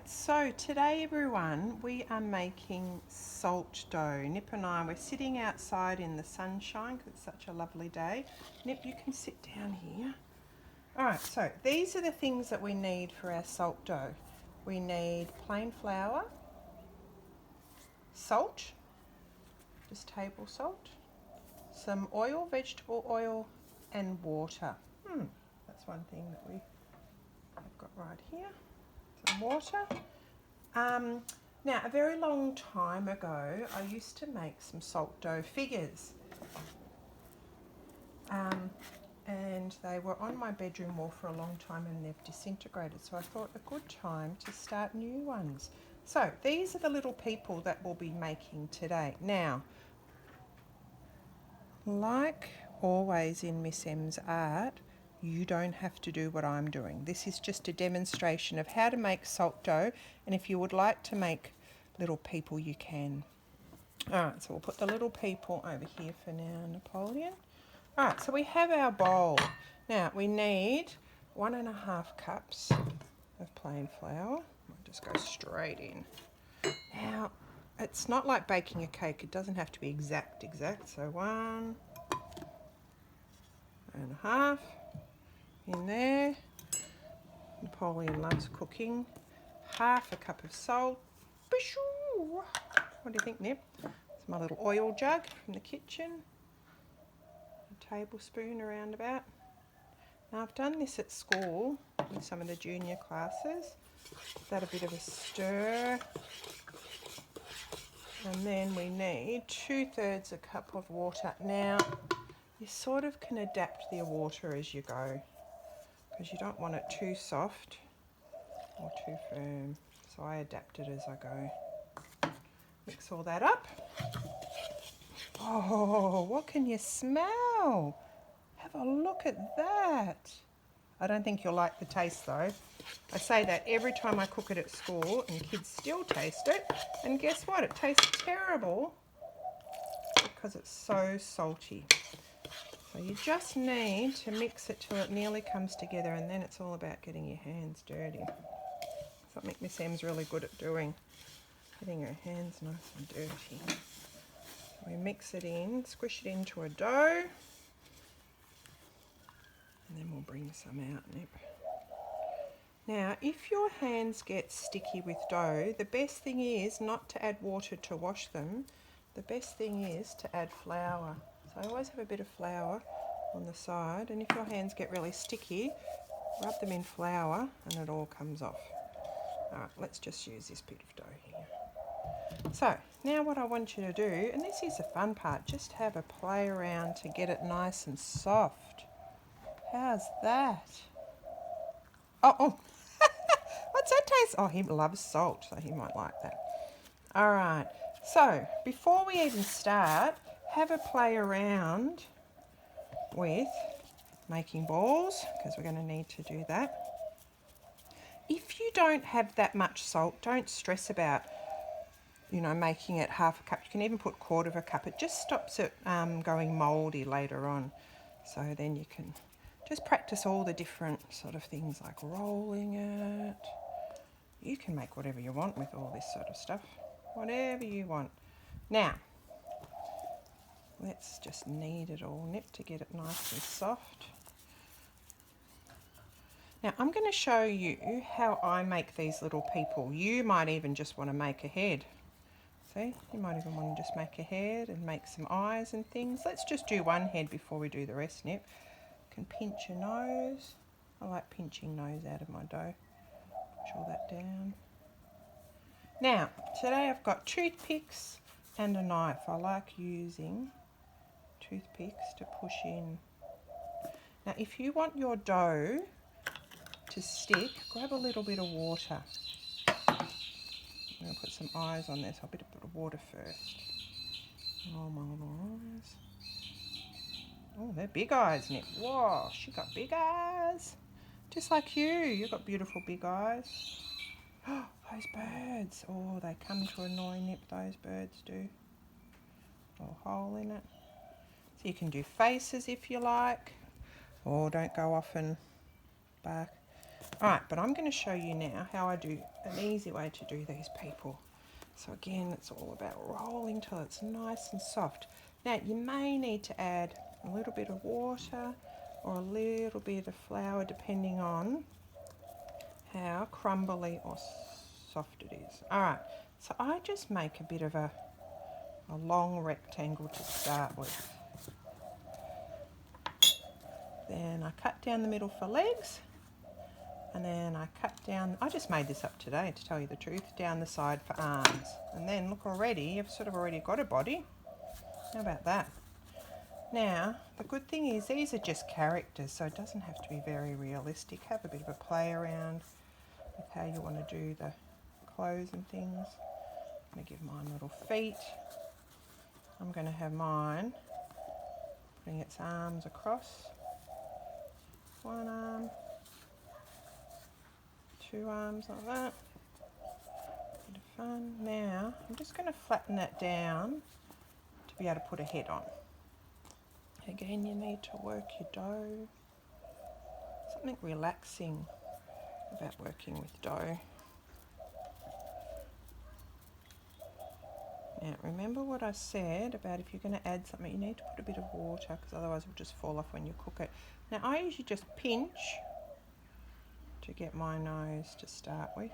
Alright, so today everyone we are making salt dough. Nip and I, we're sitting outside in the sunshine because it's such a lovely day. Nip, you can sit down here. Alright, so these are the things that we need for our salt dough. We need plain flour, salt, just table salt, some oil, vegetable oil, and water. That's one thing that I've got right here. Some water. Now, a very long time ago, I used to make some salt dough figures. And they were on my bedroom wall for a long time and they've disintegrated. So I thought a good time to start new ones. So these are the little people that we'll be making today. Now, like always in Miss M's art, you don't have to do what I'm doing. This is just a demonstration of how to make salt dough, and if you would like to make little people, you can. Alright, so we'll put the little people over here for now, Napoleon. Alright, so we have our bowl. Now, we need 1.5 cups of plain flour. I'll just go straight in. Now, it's not like baking a cake. It doesn't have to be exact. So 1.5 in there. Napoleon loves cooking. 1/2 cup of salt. What do you think, Nip? It's my little oil jug from the kitchen. A tablespoon around about. Now I've done this at school with some of the junior classes. That a bit of a stir. And then we need 2/3 a cup of water. Now, you sort of can adapt the water as you go because you don't want it too soft or too firm. So I adapt it as I go. Mix all that up. Oh, what can you smell? Have a look at that. I don't think you'll like the taste though. I say that every time I cook it at school and kids still taste it. And guess what? It tastes terrible because it's so salty. So you just need to mix it till it nearly comes together, and then it's all about getting your hands dirty. Something Miss M's really good at doing. Getting her hands nice and dirty. We mix it in, squish it into a dough. And then we'll bring some out, Nip. Now, if your hands get sticky with dough, the best thing is not to add water to wash them. The best thing is to add flour. So I always have a bit of flour on the side, and if your hands get really sticky, rub them in flour and it all comes off. Alright, let's just use this bit of dough here. So, now what I want you to do, and this is the fun part, just have a play around to get it nice and soft. How's that? Oh. What's that taste? Oh, he loves salt, so he might like that. Alright, so before we even start, have a play around with making balls, because we're going to need to do that. If you don't have that much salt, don't stress about, making it 1/2 cup. You can even put 1/4 cup. It just stops it going mouldy later on. So then you can just practice all the different sort of things like rolling it. You can make whatever you want with all this sort of stuff. Whatever you want. Now, let's just knead it all, Nip, to get it nice and soft. Now, I'm going to show you how I make these little people. You might even just want to make a head. See, you might even want to just make a head and make some eyes and things. Let's just do one head before we do the rest, Nip. You can pinch your nose. I like pinching nose out of my dough. Push all that down. Now, today I've got toothpicks and a knife. I like using toothpicks to push in. Now, if you want your dough to stick, grab a little bit of water. I'm going to put some eyes on this. I'll put a bit of water first. Oh, my little eyes. Oh, they're big eyes, Nip. Whoa, she got big eyes. Just like you. You've got beautiful big eyes. Oh, those birds. Oh, they come to annoy Nip, those birds do. Little hole in it. So you can do faces if you like. Or don't go off and bark. Alright, but I'm going to show you now how I do an easy way to do these people. So again, it's all about rolling till it's nice and soft. Now you may need to add a little bit of water or a little bit of flour depending on how crumbly or soft it is. Alright, so I just make a bit of a long rectangle to start with. Then I cut down the middle for legs, and then I cut down, I just made this up today to tell you the truth, down the side for arms. And then look, already, you've sort of already got a body. How about that? Now, the good thing is these are just characters, so it doesn't have to be very realistic. Have a bit of a play around with how you want to do the clothes and things. I'm going to give mine little feet. I'm going to have mine putting its arms across. One arm, two arms like that. Bit of fun. Now, I'm just going to flatten that down to be able to put a head on. Again, you need to work your dough. Something relaxing about working with dough. Now, remember what I said about if you're going to add something, you need to put a bit of water because otherwise it will just fall off when you cook it. Now, I usually just pinch to get my nose to start with,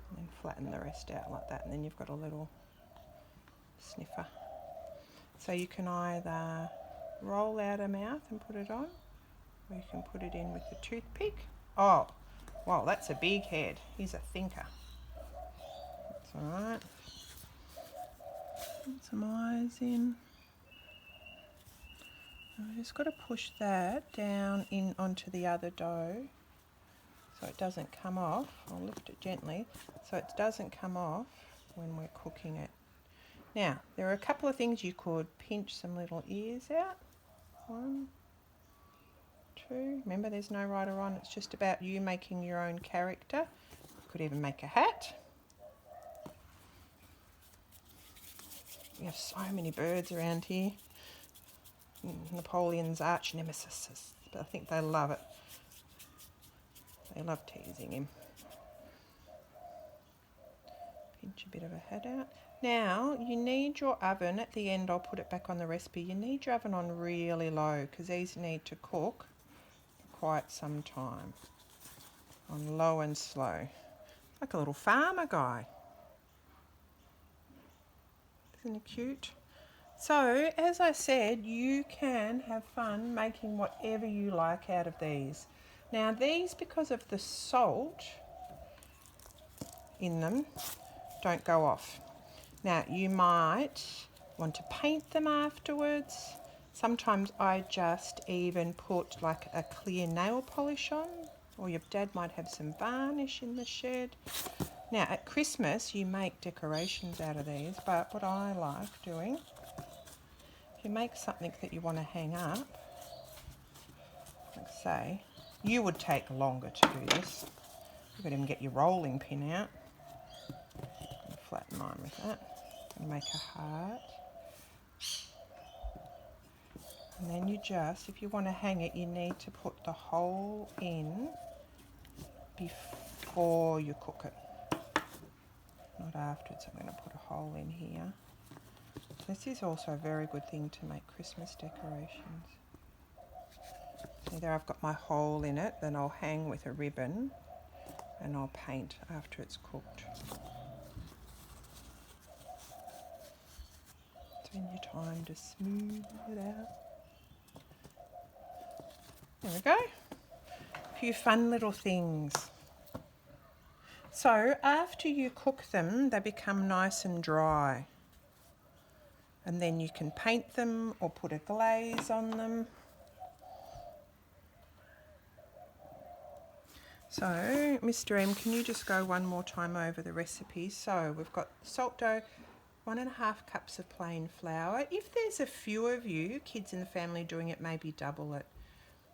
and then flatten the rest out like that, and then you've got a little sniffer. So you can either roll out a mouth and put it on, or you can put it in with the toothpick. Oh, wow, that's a big head. He's a thinker. That's all right. Put some eyes in. I've just got to push that down in onto the other dough so it doesn't come off. I'll lift it gently so it doesn't come off when we're cooking it. Now, there are a couple of things you could pinch some little ears out. 1, 2. Remember, there's no right or wrong. It's just about you making your own character. You could even make a hat. We have so many birds around here. Napoleon's arch nemesis, but I think they love it. They love teasing him. Pinch a bit of a head out. Now, you need your oven, at the end I'll put it back on the recipe, you need your oven on really low because these need to cook for quite some time. On low and slow. Like a little farmer guy. Isn't he cute? So, as I said, you can have fun making whatever you like out of these. Now these, because of the salt in them, don't go off. Now you might want to paint them afterwards. Sometimes I just even put like a clear nail polish on, or your dad might have some varnish in the shed. Now at Christmas you make decorations out of these, but what I like doing, if you make something that you want to hang up, like say, you would take longer to do this. You could even get your rolling pin out. Flatten mine with that and make a heart. And then you just, if you want to hang it, you need to put the hole in before you cook it. Not afterwards. I'm going to put a hole in here. This is also a very good thing to make Christmas decorations. See there, I've got my hole in it, then I'll hang with a ribbon and I'll paint after it's cooked. Spend your time to smooth it out. There we go. A few fun little things. So after you cook them, they become nice and dry. And then you can paint them or put a glaze on them. So, Mr. M, can you just go one more time over the recipe? So, we've got salt dough, 1.5 cups of plain flour. If there's a few of you, kids in the family doing it, maybe double it.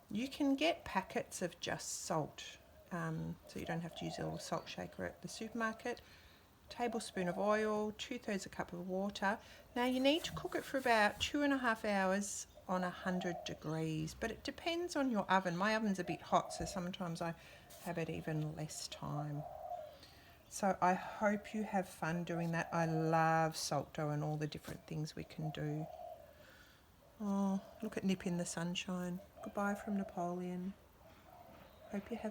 You can get packets of just salt, so you don't have to use a little salt shaker at the supermarket. Tablespoon of oil, 2/3 a cup of water. Now you need to cook it for about 2.5 hours on 100 degrees, but it depends on your oven. My oven's a bit hot, so sometimes I have it even less time. So I hope you have fun doing that. I love salt dough and all the different things we can do. Oh, look at Nip in the sunshine. Goodbye from Napoleon. Hope you have